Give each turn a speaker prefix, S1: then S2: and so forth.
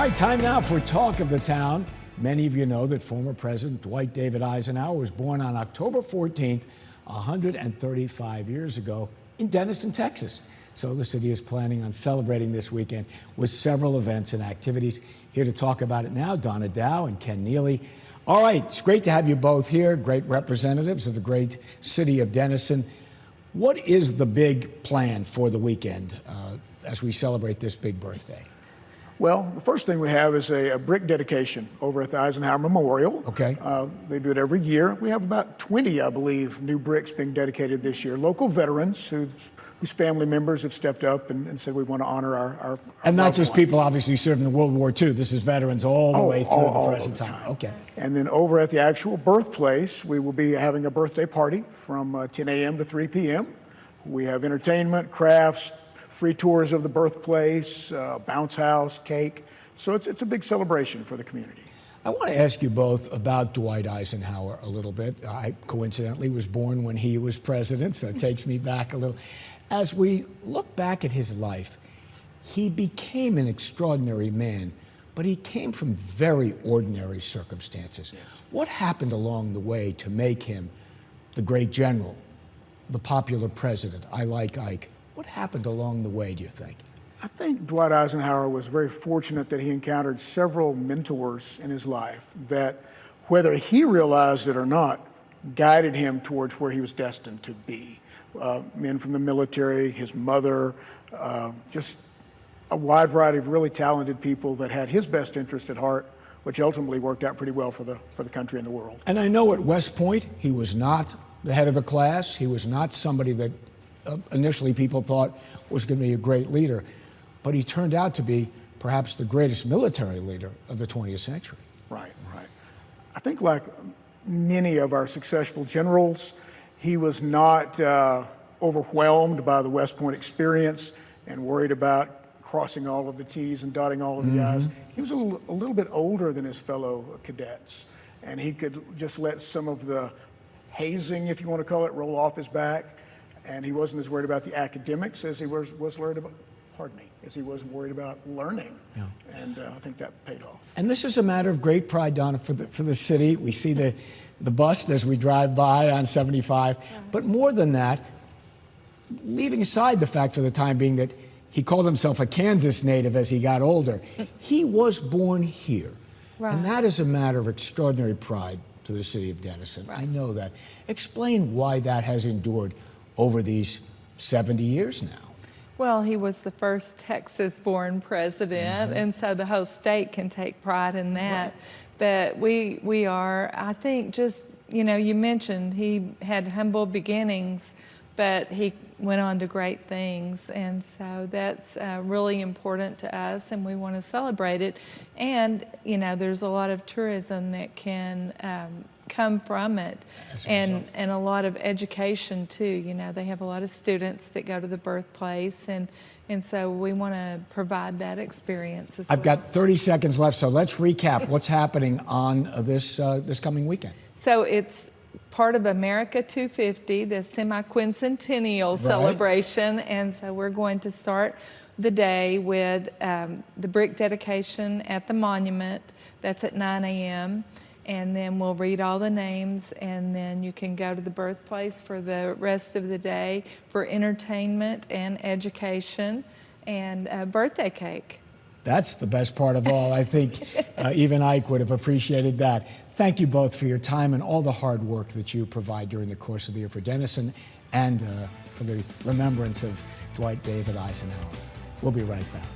S1: right, time now for Talk of the Town. Many of you know that former President Dwight David Eisenhower was born on October 14th, 135 years ago in Denison, Texas. So the city is planning on celebrating this weekend with several events and activities. Here to talk about it now, Donna and Ken Neely. All right, it's great to have you both here, great representatives of the great city of Denison. What is the big plan for the weekend as we celebrate this big birthday?
S2: Well, the first thing we have is a brick dedication over at the Eisenhower Memorial.
S1: Okay.
S2: They do it every year. We have about 20, I believe, new bricks being dedicated this year. Local veterans whose family members have stepped up and said we want to honor our
S1: and not
S2: loved
S1: just
S2: ones.
S1: people obviously serving in World War II. This is veterans all the way through the present time. Okay.
S2: And then over at the actual birthplace, we will be having a birthday party from 10 a.m. to 3 p.m. We have entertainment, crafts, free tours of the birthplace, bounce house, cake. So it's a big celebration for the community.
S1: I want to ask you both about Dwight Eisenhower a little bit. I coincidentally was born when he was president, so it takes me back a little. As we look back at his life, he became an extraordinary man, but he came from very ordinary circumstances. Yes. What happened along the way to make him the great general, the popular president? I like Ike. What happened along the way, do you think?
S2: I think Dwight Eisenhower was very fortunate that he encountered several mentors in his life that, whether he realized it or not, guided him towards where he was destined to be. Men from the military, his mother, just a wide variety of really talented people that had his best interest at heart, which ultimately worked out pretty well for the country and the world.
S1: And I know at West Point, he was not the head of the class. He was not somebody that initially people thought was going to be a great leader, but he turned out to be perhaps the greatest military leader of the 20th century.
S2: Right. I think like many of our successful generals, he was not overwhelmed by the West Point experience and worried about crossing all of the T's and dotting all of the I's. He was a little bit older than his fellow cadets, and he could just let some of the hazing, if you want to call it, roll off his back. And he wasn't as worried about the academics as he was worried about, as he was worried about learning. Yeah. And I think that paid off. And
S1: this is a matter of great pride, Donna, for the city. We see the bust as we drive by on 75. Yeah. But more than that, leaving aside the fact for the time being that he called himself a Kansas native as he got older, he was born here. Right. And that is a matter of extraordinary pride to the city of Denison. Right. I know that. Explain why that has endured over these 70 years now.
S3: Well, he was the first Texas-born president, and so the whole state can take pride in that. Right. But we are, I think, just, you know, you mentioned he had humble beginnings, but he went on to great things, and so that's really important to us, and we want to celebrate it. And, you know, there's a lot of tourism that can come from it, and a lot of education too. You know, they have a lot of students that go to the birthplace, and so we want to provide that experience as well.
S1: I've got 30 seconds left, so let's recap what's happening on this coming weekend.
S3: So it's part of America 250, the semi-quincentennial celebration, and so we're going to start the day with the brick dedication at the monument. That's at 9 a.m. And then we'll read all the names, and then you can go to the birthplace for the rest of the day for entertainment and education and birthday cake.
S1: That's the best part of all. I think even Ike would have appreciated that. Thank you both for your time and all the hard work that you provide during the course of the year for Denison and for the remembrance of Dwight David Eisenhower. We'll be right back.